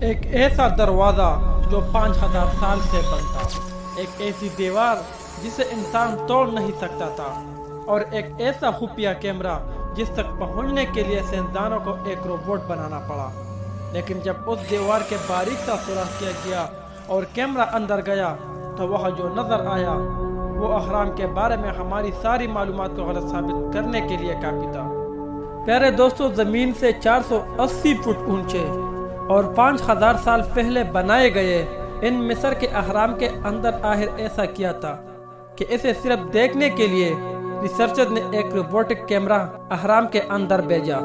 ایک ایسا دروازہ جو 5000 سال سے بنتا، ایک ایسی دیوار جسے انسان توڑ نہیں سکتا تھا، اور ایک ایسا خفیہ کیمرہ جس تک پہنچنے کے لیے سائنسدانوں کو ایک روبوٹ بنانا پڑا۔ لیکن جب اس دیوار کے باریک سا سوراخ کیا گیا اور کیمرہ اندر گیا تو وہ جو نظر آیا وہ اہرام کے بارے میں ہماری ساری معلومات کو غلط ثابت کرنے کے لیے کافی تھا۔ پیارے دوستو، زمین سے 480 فٹ اونچے اور 5000 سال پہلے بنائے گئے ان مصر کے اہرام کے اندر آخر ایسا کیا تھا کہ اسے صرف دیکھنے کے لیے ریسرچر نے ایک روبوٹک کیمرہ اہرام کے اندر بھیجا،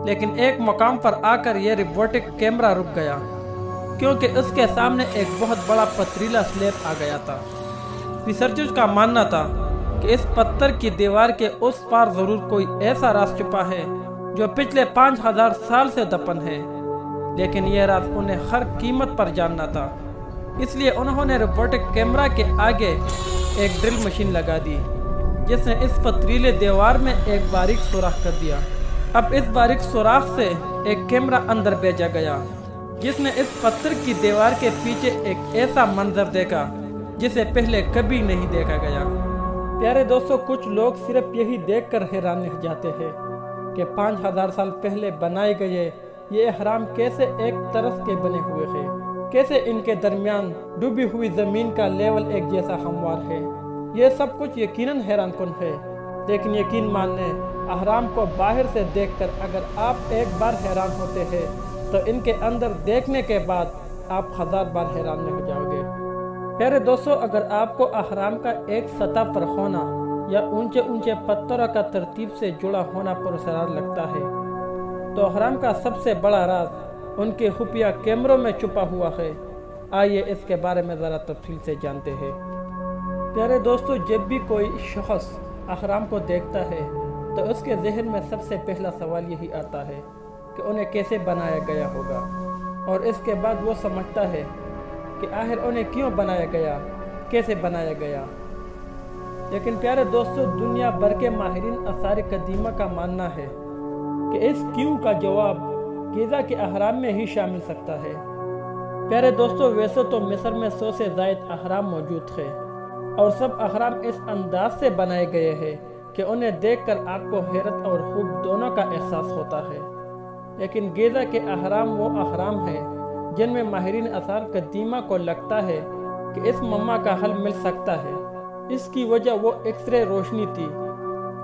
لیکن ایک مقام پر آ کر یہ روبوٹک کیمرہ رک گیا کیونکہ اس کے سامنے ایک بہت بڑا پتھریلا سلیب آ گیا تھا۔ ریسرچر کا ماننا تھا کہ اس پتھر کی دیوار کے اس پار ضرور کوئی ایسا راز چھپا ہے جو پچھلے 5000 سال سے دفن ہے، لیکن یہ راز انہیں ہر قیمت پر جاننا تھا۔ اس لیے انہوں نے روبوٹک کیمرہ کے آگے ایک ڈرل مشین لگا دی جس نے اس پتھریلے دیوار میں ایک باریک سوراخ کر دیا۔ اب اس باریک سوراخ سے ایک کیمرہ اندر بھیجا گیا جس نے اس پتھر کی دیوار کے پیچھے ایک ایسا منظر دیکھا جسے پہلے کبھی نہیں دیکھا گیا۔ پیارے دوستو، کچھ لوگ صرف یہی دیکھ کر حیران رہ جاتے ہیں کہ 5000 سال پہلے بنائے گئے یہ اہرام کیسے ایک طرز کے بنے ہوئے ہیں، کیسے ان کے درمیان ڈوبی ہوئی زمین کا لیول ایک جیسا ہموار ہے۔ یہ سب کچھ یقیناً حیران کن ہے، لیکن یقین ماننے اہرام کو باہر سے دیکھ کر اگر آپ ایک بار حیران ہوتے ہیں تو ان کے اندر دیکھنے کے بعد آپ 1000 بار حیران رہ جاؤ گے۔ پیارے دوستو، اگر آپ کو اہرام کا ایک سطح پر ہونا یا اونچے اونچے پتھروں کا ترتیب سے جڑا ہونا پراسرار لگتا ہے تو اہرام کا سب سے بڑا راز ان کے خفیہ کیمروں میں چھپا ہوا ہے۔ آئیے اس کے بارے میں ذرا تفصیل سے جانتے ہیں۔ پیارے دوستو، جب بھی کوئی شخص اہرام کو دیکھتا ہے تو اس کے ذہن میں سب سے پہلا سوال یہی آتا ہے کہ انہیں کیسے بنایا گیا ہوگا، اور اس کے بعد وہ سمجھتا ہے کہ آخر انہیں کیوں بنایا گیا، کیسے بنایا گیا۔ لیکن پیارے دوستو، دنیا بھر کے ماہرین آثار قدیمہ کا ماننا ہے کہ اس کیوں کا جواب گیزا کے اہرام میں ہی شامل سکتا ہے۔ پیارے دوستو، ویسے تو مصر میں 100 سے زائد اہرام موجود تھے اور سب اہرام اس انداز سے بنائے گئے ہیں کہ انہیں دیکھ کر آپ کو حیرت اور خوب دونوں کا احساس ہوتا ہے، لیکن گیزا کے اہرام وہ اہرام ہیں جن میں ماہرین آثار قدیمہ کو لگتا ہے کہ اس معمہ کا حل مل سکتا ہے۔ اس کی وجہ وہ ایکس رے روشنی تھی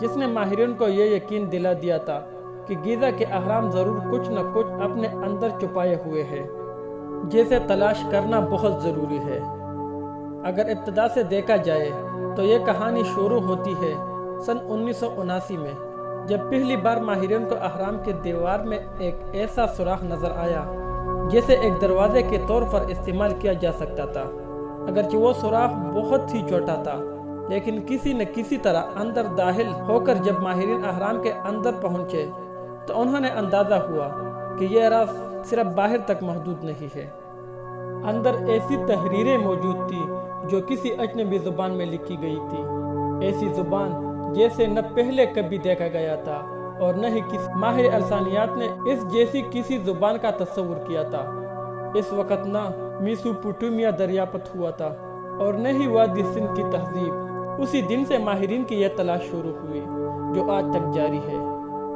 جس نے ماہرین کو یہ یقین دلا دیا تھا کہ گیزا کے اہرام ضرور کچھ نہ کچھ اپنے اندر چھپائے ہوئے ہیں جسے تلاش کرنا بہت ضروری ہے۔ اگر ابتدا سے دیکھا جائے تو یہ کہانی شروع ہوتی ہے سن 1979 میں، جب پہلی بار ماہرین کو اہرام کے دیوار میں ایک ایسا سوراخ نظر آیا جسے ایک دروازے کے طور پر استعمال کیا جا سکتا تھا۔ اگرچہ وہ سوراخ بہت ہی چھوٹا تھا، لیکن کسی نہ کسی طرح اندر داخل ہو کر جب ماہرین اہرام کے اندر پہنچے تو انہوں نے اندازہ ہوا کہ یہ راز صرف باہر تک محدود نہیں ہے۔ اندر ایسی تحریریں موجود تھی جو کسی اجنبی زبان میں لکھی گئی تھی، ایسی زبان جیسے نہ پہلے کبھی دیکھا گیا تھا اور نہ ہی کسی ماہر لسانیات نے اس جیسی کسی زبان کا تصور کیا تھا۔ اس وقت نہ میسوپوٹیمیا دریافت ہوا تھا اور نہ ہی وادی سندھ کی تہذیب۔ اسی دن سے ماہرین کی یہ تلاش شروع ہوئی جو آج تک جاری ہے۔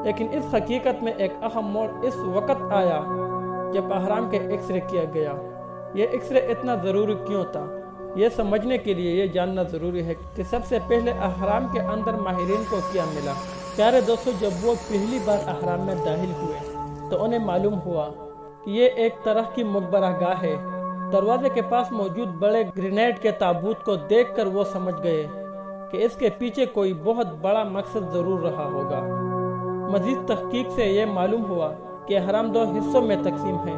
لیکن اس حقیقت میں ایک اہم موڑ اس وقت آیا جب اہرام کے ایکس رے کیا گیا۔ یہ ایکس رے اتنا ضروری کیوں تھا، یہ سمجھنے کے لیے یہ جاننا ضروری ہے کہ سب سے پہلے اہرام کے اندر ماہرین کو کیا ملا۔ پیارے دوستو، جب وہ پہلی بار اہرام میں داخل ہوئے تو انہیں معلوم ہوا کہ یہ ایک طرح کی مقبرہ گاہ ہے۔ دروازے کے پاس موجود بڑے گرینائٹ کے تابوت کو دیکھ کر وہ سمجھ گئے کہ اس کے پیچھے کوئی بہت بڑا مقصد ضرور رہا ہوگا۔ مزید تحقیق سے یہ معلوم ہوا کہ اہرام 2 حصوں میں تقسیم ہیں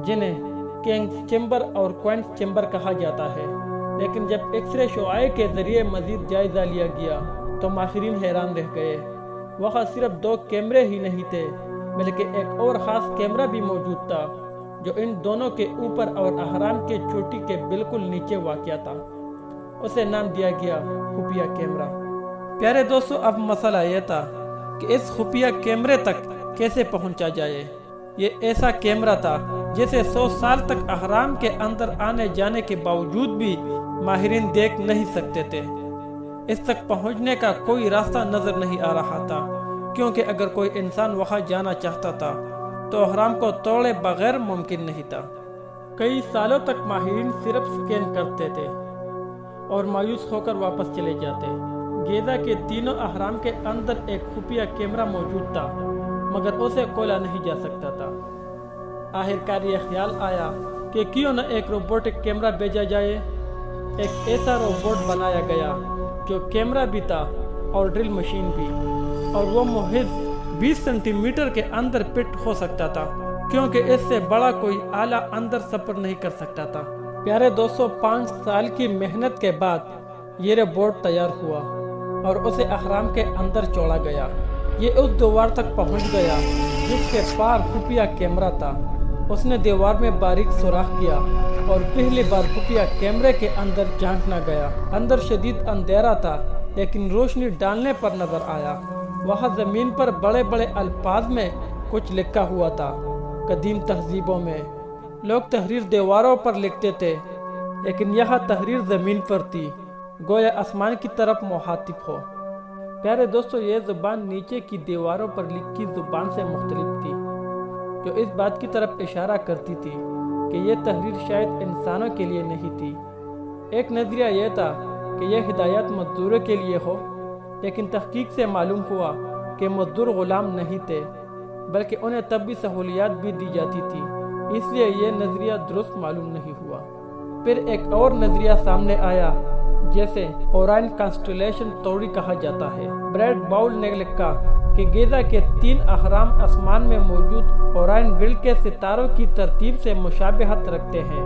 جنہیں کنگز چیمبر اور کوئنز چیمبر کہا جاتا ہے، لیکن جب ایکس رے شعاع کے ذریعے مزید جائزہ لیا گیا تو ماہرین حیران رہ گئے۔ وہاں صرف 2 کیمرے ہی نہیں تھے بلکہ ایک اور خاص کیمرہ بھی موجود تھا جو ان دونوں کے اوپر اور اہرام کے چوٹی کے بالکل نیچے واقع تھا۔ اسے نام دیا گیا خفیہ کیمرہ۔ پیارے دوستو، اب مسئلہ یہ تھا کہ اس خفیہ کیمرے تک کیسے پہنچا جائے۔ یہ ایسا کیمرہ تھا جسے 100 سال تک اہرام کے اندر آنے جانے کے باوجود بھی ماہرین دیکھ نہیں سکتے تھے۔ اس تک پہنچنے کا کوئی راستہ نظر نہیں آ رہا تھا، کیونکہ اگر کوئی انسان وہاں جانا چاہتا تھا تو اہرام کو توڑے بغیر ممکن نہیں تھا۔ کئی سالوں تک ماہرین صرف سکین کرتے تھے اور مایوس ہو کر واپس چلے جاتے۔ گیزا کے تینوں اہرام کے اندر ایک خفیہ کیمرہ موجود تھا، مگر اسے کھولا نہیں جا سکتا تھا۔ آخرکار یہ خیال آیا کہ کیوں نہ ایک روبوٹک کیمرہ بھیجا جائے۔ ایک ایسا روبوٹ بنایا گیا جو کیمرہ بھی تھا اور ڈرل مشین بھی، اور وہ محض 20 سینٹی میٹر کے اندر فٹ ہو سکتا تھا، کیونکہ اس سے بڑا کوئی آلہ اندر سفر نہیں کر سکتا تھا۔ پیارے دوستو، 5 سال کی محنت کے بعد یہ روبوٹ تیار ہوا اور اسے اہرام کے اندر چھوڑا گیا۔ یہ اس دیوار تک پہنچ گیا جس کے پار خفیہ کیمرہ تھا۔ اس نے دیوار میں باریک سوراخ کیا اور پہلی بار خفیہ کیمرے کے اندر جھانکنا گیا۔ اندر شدید اندھیرا تھا، لیکن روشنی ڈالنے پر نظر آیا۔ وہاں زمین پر بڑے بڑے الفاظ میں کچھ لکھا ہوا تھا۔ قدیم تہذیبوں میں لوگ تحریر دیواروں پر لکھتے تھے، لیکن یہاں تحریر زمین پر تھی، گویا آسمان کی طرف مخاطب ہو۔ پیارے دوستو، یہ زبان نیچے کی دیواروں پر لکھی زبان سے مختلف تھی، جو اس بات کی طرف اشارہ کرتی تھی کہ یہ تحریر شاید انسانوں کے لیے نہیں تھی۔ ایک نظریہ یہ تھا کہ یہ ہدایات مزدوروں کے لیے ہو، لیکن تحقیق سے معلوم ہوا کہ مزدور غلام نہیں تھے، بلکہ انہیں طبی سہولیات بھی دی جاتی تھی، اس لیے یہ نظریہ درست معلوم نہیں ہوا۔ پھر ایک اور نظریہ سامنے آیا جیسے اورائن کانسٹیلیشن تھیوری کہا جاتا ہے۔ بریڈ باؤل نے لکھا کہ گیزا کے 3 اہرام آسمان میں موجود اورائن بیلٹ کے ستاروں کی ترتیب سے مشابہت رکھتے ہیں۔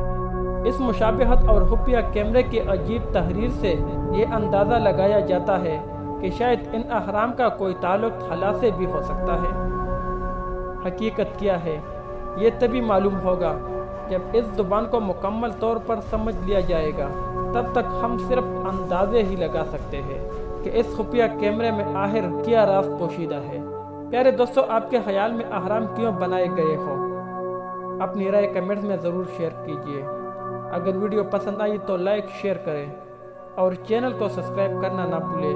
اس مشابہت اور خفیہ کیمرے کی عجیب تحریر سے یہ اندازہ لگایا جاتا ہے کہ شاید ان اہرام کا کوئی تعلق خلا سے بھی ہو سکتا ہے۔ حقیقت کیا ہے، یہ تبھی معلوم ہوگا جب اس زبان کو مکمل طور پر سمجھ لیا جائے گا۔ تب تک ہم صرف اندازے ہی لگا سکتے ہیں کہ اس خفیہ کیمرے میں آخر کیا راز پوشیدہ ہے۔ پیارے دوستو، آپ کے خیال میں اہرام کیوں بنائے گئے ہو؟ اپنی رائے کمنٹس میں ضرور شیئر کیجیے۔ اگر ویڈیو پسند آئی تو لائک شیئر کریں اور چینل کو سبسکرائب کرنا نہ بھولیں۔